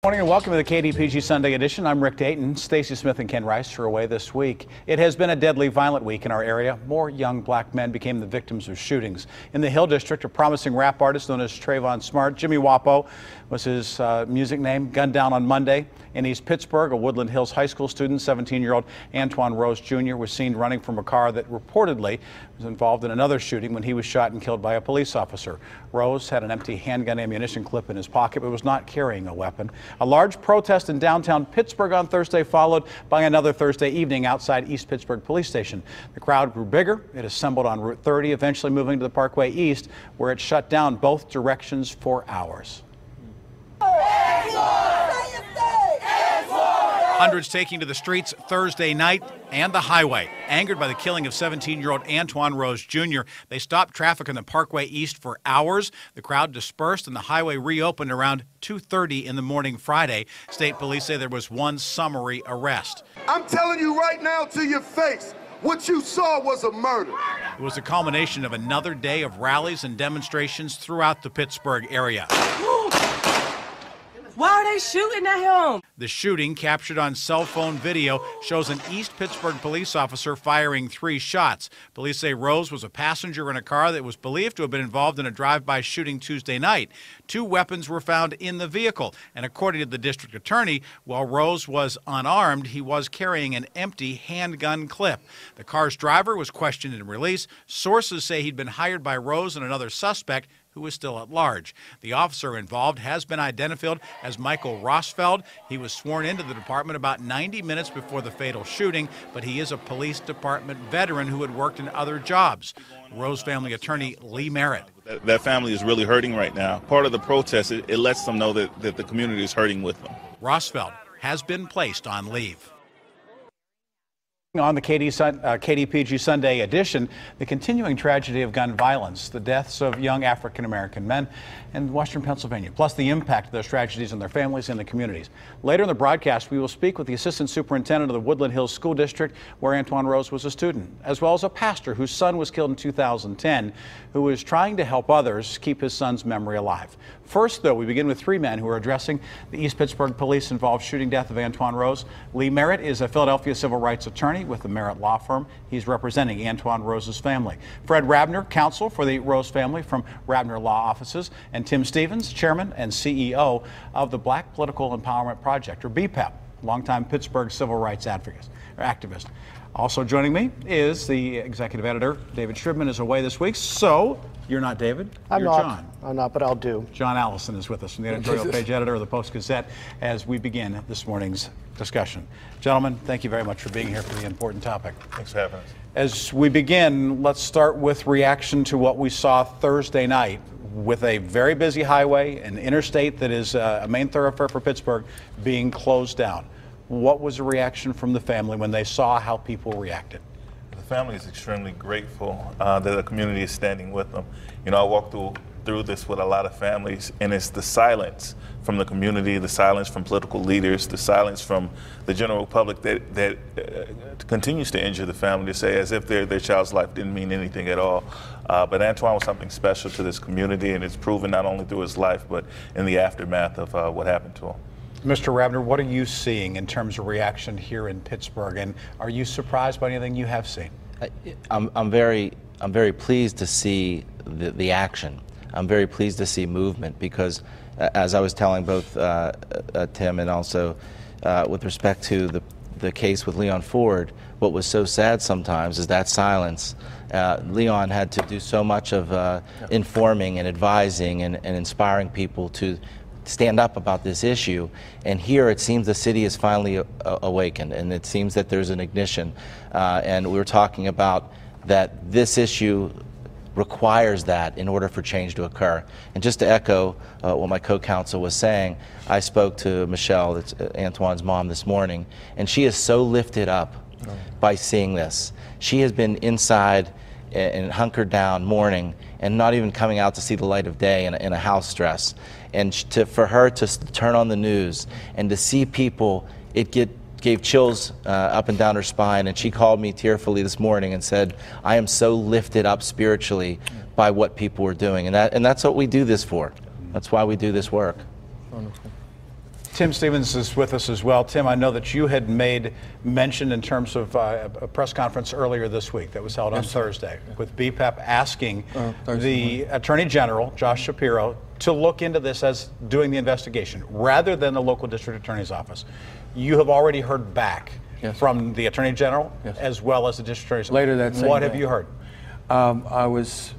Morning and welcome to the KDPG Sunday edition. I'm Rick Dayton. Stacy Smith and Ken Rice are away this week. It has been a deadly violent week in our area. More young black men became the victims of shootings. In the Hill District, a promising rap artist known as Trayvon Smart, Jimmy Wapo was his music name, gunned down on Monday. In East Pittsburgh, a Woodland Hills High School student, 17-year-old Antoine Rose Jr. was seen running from a car that reportedly was involved in another shooting when he was shot and killed by a police officer. Rose had an empty handgun ammunition clip in his pocket but was not carrying a weapon. A large protest in downtown Pittsburgh on Thursday followed by another Thursday evening outside East Pittsburgh Police Station. The crowd grew bigger. It assembled on Route 30, eventually moving to the Parkway East, where it shut down both directions for hours. Hundreds taking to the streets Thursday night and the highway. Angered by the killing of 17-year-old Antoine Rose Jr., they stopped traffic on the Parkway East for hours. The crowd dispersed and the highway reopened around 2:30 in the morning Friday. State police say there was one summary arrest. I'm telling you right now to your face, what you saw was a murder. It was a culmination of another day of rallies and demonstrations throughout the Pittsburgh area. Why are they shooting at him? The shooting, captured on cell phone video, shows an East Pittsburgh police officer firing 3 shots. Police say Rose was a passenger in a car that was believed to have been involved in a drive-by shooting Tuesday night. 2 weapons were found in the vehicle, and according to the district attorney, while Rose was unarmed, he was carrying an empty handgun clip. The car's driver was questioned and released. Sources say he'd been hired by Rose and another suspect who is still at large. The officer involved has been identified as Michael Rossfeld. He was sworn into the department about 90 minutes before the fatal shooting, but he is a police department veteran who had worked in other jobs. Rose family attorney Lee Merritt. That family is really hurting right now. Part of the protest, it lets them know that the community is hurting with them. Rossfeld has been placed on leave. On the KDPG Sunday edition, the continuing tragedy of gun violence, the deaths of young African-American men in Western Pennsylvania, plus the impact of those tragedies on their families and the communities. Later in the broadcast, we will speak with the Assistant Superintendent of the Woodland Hills School District, where Antoine Rose was a student, as well as a pastor whose son was killed in 2010, who is trying to help others keep his son's memory alive. First, though, we begin with 3 men who are addressing the East Pittsburgh police-involved shooting death of Antoine Rose. Lee Merritt is a Philadelphia civil rights attorney with the Merritt Law Firm. He's representing Antoine Rose's family. Fred Rabner, counsel for the Rose family from Rabner Law Offices, and Tim Stevens, chairman and CEO of the Black Political Empowerment Project, or BPEP, longtime Pittsburgh civil rights activist. Also joining me is the executive editor. David Shribman is away this week, so you're not David. I'm you're not. John. I'm not, but I'll do. John Allison is with us from the editorial page editor of the Post-Gazette as we begin this morning's discussion. Gentlemen, thank you very much for being here for the important topic. Thanks for having us. As we begin, let's start with reaction to what we saw Thursday night with a very busy highway, an interstate that is a main thoroughfare for Pittsburgh, being closed down. What was the reaction from the family when they saw how people reacted? The family is extremely grateful that the community is standing with them. You know, I walked through this with a lot of families, and it's the silence from the community, the silence from political leaders, the silence from the general public that continues to injure the family, to say as if their child's life didn't mean anything at all. But Antoine was something special to this community, and it's proven not only through his life, but in the aftermath of what happened to him. Mr. Rabner, what are you seeing in terms of reaction here in Pittsburgh, and are you surprised by anything you have seen? I'm very pleased to see the action. I'm very pleased to see movement because, as I was telling both Tim and also with respect to the case with Leon Ford, what was so sad sometimes is that silence. Leon had to do so much of informing and advising and inspiring people to stand up about this issue, and here it seems the city is finally awakened, and it seems that there's an ignition, and we were talking about that this issue requires that in order for change to occur. And just to echo what my co-counsel was saying, I spoke to Michelle, that's Antoine's mom, this morning, and she is so lifted up by seeing this. She has been inside and hunkered down mourning and not even coming out to see the light of day in a house dress. And for her to turn on the news and to see people, it gave chills up and down her spine. And she called me tearfully this morning and said, I am so lifted up spiritually by what people are doing. And that's what we do this for. That's why we do this work. Wonderful. Tim Stevens is with us as well. Tim, I know that you had made mention in terms of a press conference earlier this week that was held on Thursday with BPEP asking the Attorney General, Josh Shapiro, to look into this as doing the investigation rather than the local district attorney's office. You have already heard back from the Attorney General as well as the district attorney's office. Later that same What day. have you heard? I was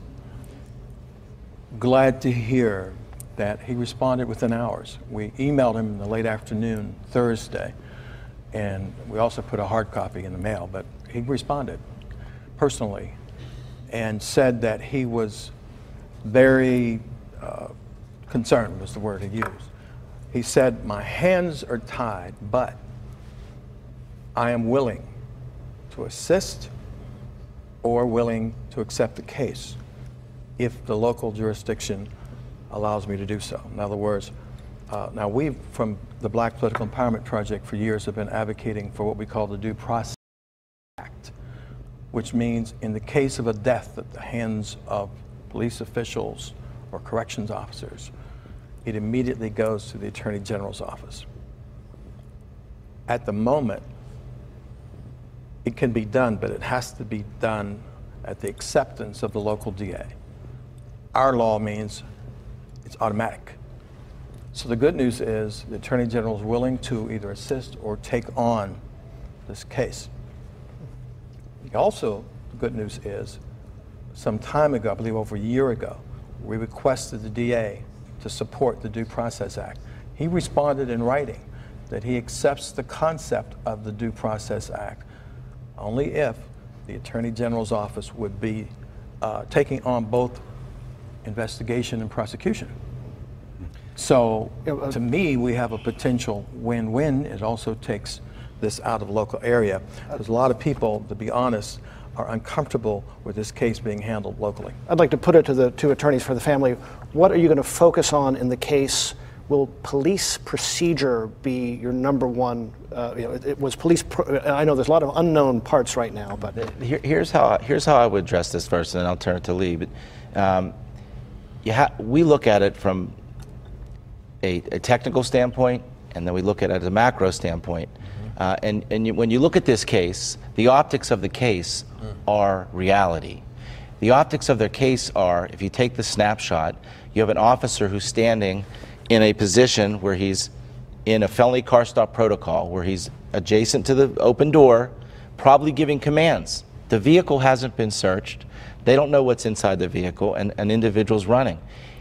glad to hear that he responded within hours. We emailed him in the late afternoon Thursday, and we also put a hard copy in the mail, but he responded personally and said that he was very concerned, was the word he used. He said, "My hands are tied, but I am willing to assist or willing to accept the case if the local jurisdiction allows me to do so." In other words, now we from the Black Political Empowerment Project for years have been advocating for what we call the Due Process Act, which means in the case of a death at the hands of police officials or corrections officers, it immediately goes to the Attorney General's office. At the moment, it can be done, but it has to be done at the acceptance of the local DA. Our law means it's automatic. So the good news is the Attorney General is willing to either assist or take on this case. Also, the good news is some time ago, I believe over a year ago, we requested the DA to support the Due Process Act. He responded in writing that he accepts the concept of the Due Process Act only if the Attorney General's office would be taking on both investigation and prosecution. So to me, we have a potential win-win. It also takes this out of local area. Because a lot of people, to be honest, are uncomfortable with this case being handled locally. I'd like to put it to the two attorneys for the family. What are you going to focus on in the case? Will police procedure be your number one? It was police. I know there's a lot of unknown parts right now, but here's how I would address this first, and then I'll turn it to Lee. But we look at it from a technical standpoint, and then we look at it as a macro standpoint. When you look at this case, the optics of the case are reality. The optics of their case are, if you take the snapshot, you have an officer who's standing in a position where he's in a felony car stop protocol, where he's adjacent to the open door, probably giving commands. The vehicle hasn't been searched. They don't know what's inside the vehicle, and an individual's running.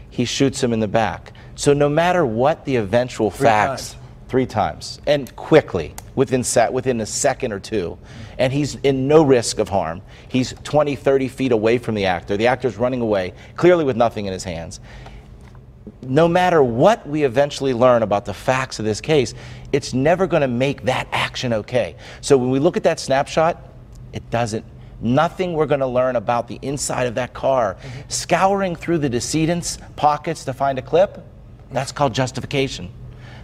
He shoots him in the back. So no matter what the eventual facts, three times, and quickly, within a second or two, and he's in no risk of harm. He's 20, 30 feet away from the actor. The actor's running away, clearly with nothing in his hands. No matter what we eventually learn about the facts of this case, it's never going to make that action okay. So when we look at that snapshot, it doesn't. Nothing we're going to learn about the inside of that car, scouring through the decedent's pockets to find a clip, that's called justification.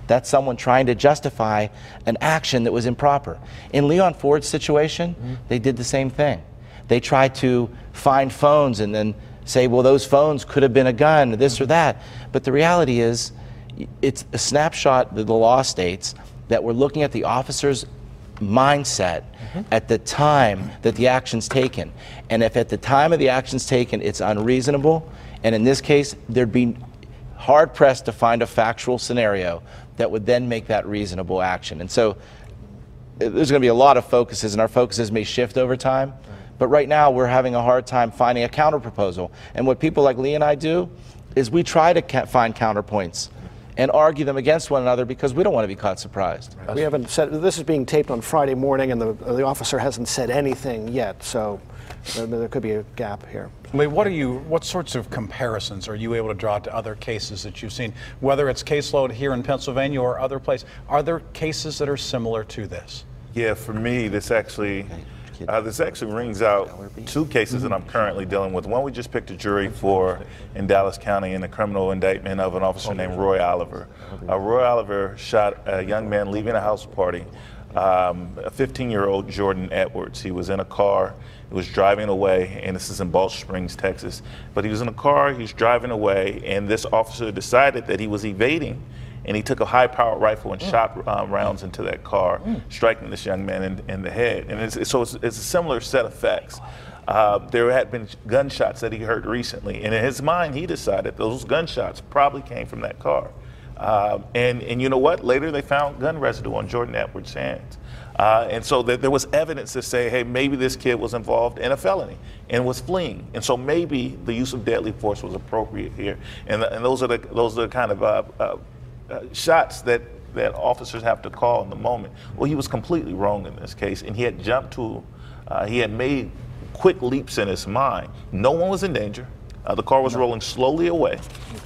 That's someone trying to justify an action that was improper. In Leon Ford's situation, they did the same thing. They tried to find phones and then say, well, those phones could have been a gun, this or that. But the reality is, it's a snapshot that the law states that we're looking at the officer's mindset at the time that the action's taken. And if at the time of the action's taken it's unreasonable, and in this case, there'd be hard-pressed to find a factual scenario that would then make that reasonable action. And so there's going to be a lot of focuses, and our focuses may shift over time. But right now, we're having a hard time finding a counterproposal. And what people like Lee and I do is we try to find counterpoints and argue them against one another because we don't want to be caught surprised. we haven't said, this is being taped on Friday morning, and the officer hasn't said anything yet, so there could be a gap here. Lee, what sorts of comparisons are you able to draw to other cases that you've seen, whether it's caseload here in Pennsylvania or other places? Are there cases that are similar to this? Yeah, for me, this actually rings out two cases that I'm currently dealing with. One we just picked a jury for in Dallas County in a criminal indictment of an officer named Roy Oliver. Roy Oliver shot a young man leaving a house party, a 15-year-old Jordan Edwards. He was in a car, he was driving away, and this is in Balch Springs, Texas. But he was in a car, he was driving away, and this officer decided that he was evading and he took a high-powered rifle and shot rounds into that car, striking this young man in the head. And it's a similar set of facts. There had been gunshots that he heard recently, and in his mind, he decided those gunshots probably came from that car. And you know what? Later, they found gun residue on Jordan Edwards' hands. And so there was evidence to say, hey, maybe this kid was involved in a felony and was fleeing. And so maybe the use of deadly force was appropriate here. And those are the kind of shots that officers have to call in the moment. Well, he was completely wrong in this case, and he had he had made quick leaps in his mind. No one was in danger. The car was rolling slowly away,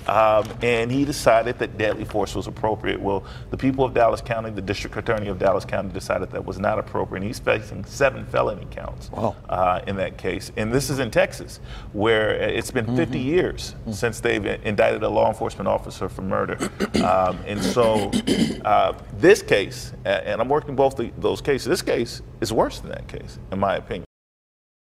and he decided that deadly force was appropriate. Well, the people of Dallas County, the district attorney of Dallas County, decided that was not appropriate, and he's facing 7 felony counts in that case. And this is in Texas, where it's been 50 years since they've indicted a law enforcement officer for murder. And so this case, and I'm working both those cases, this case is worse than that case, in my opinion.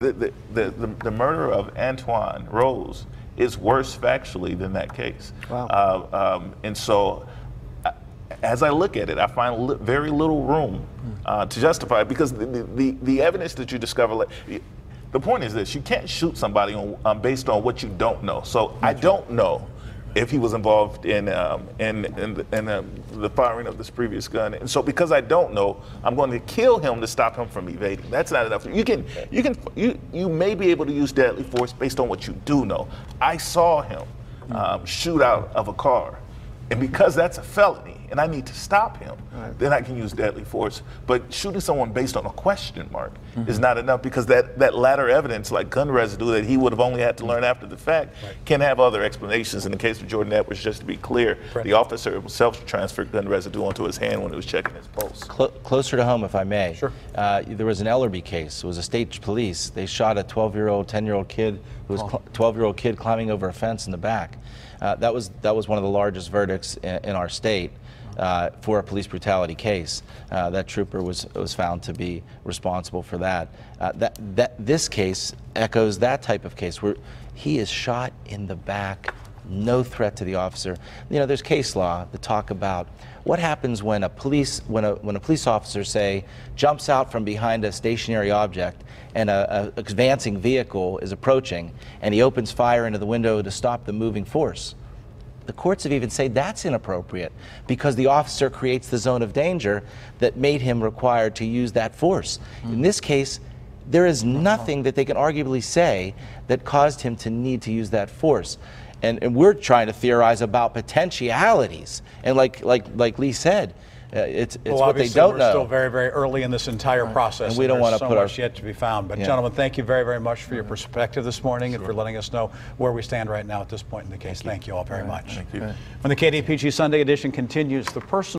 The murder of Antoine Rose is worse factually than that case. Wow. And so as I look at it, I find very little room to justify it, because the evidence that you discover, the point is this: you can't shoot somebody based on what you don't know. So I don't know if he was involved in the firing of this previous gun, and so because I don't know, I'm going to kill him to stop him from evading. That's not enough. You may be able to use deadly force based on what you do know. I saw him shoot out of a car, and because that's a felony, and I need to stop him, then I can use deadly force. But shooting someone based on a question mark is not enough, because that latter evidence, like gun residue that he would have only had to learn after the fact, can have other explanations. In the case of Jordan Edwards, just to be clear, the officer himself transferred gun residue onto his hand when he was checking his pulse. Closer to home, if I may. Sure. There was an Ellerby case. It was a state police. They shot a 12-year-old, 10-year-old kid who was 12-year-old kid climbing over a fence in the back. That was one of the largest verdicts in our state. For a police brutality case. That trooper was found to be responsible for that. This case echoes that type of case where he is shot in the back, no threat to the officer. You know, there's case law that talk about what happens when a police officer, say, jumps out from behind a stationary object and a advancing vehicle is approaching, and he opens fire into the window to stop the moving force. The courts have even said that's inappropriate because the officer creates the zone of danger that made him required to use that force. In this case, there is nothing that they can arguably say that caused him to need to use that force. And we're trying to theorize about potentialities. And like Lee said, it's what they don't know. We're still very, very early in this entire process, and we don't want to put so much yet to be found. But gentlemen, thank you very, very much for your perspective this morning and for letting us know where we stand right now at this point in the case. Thank you all very much. Thank you. When the KDPG Sunday edition continues, the personal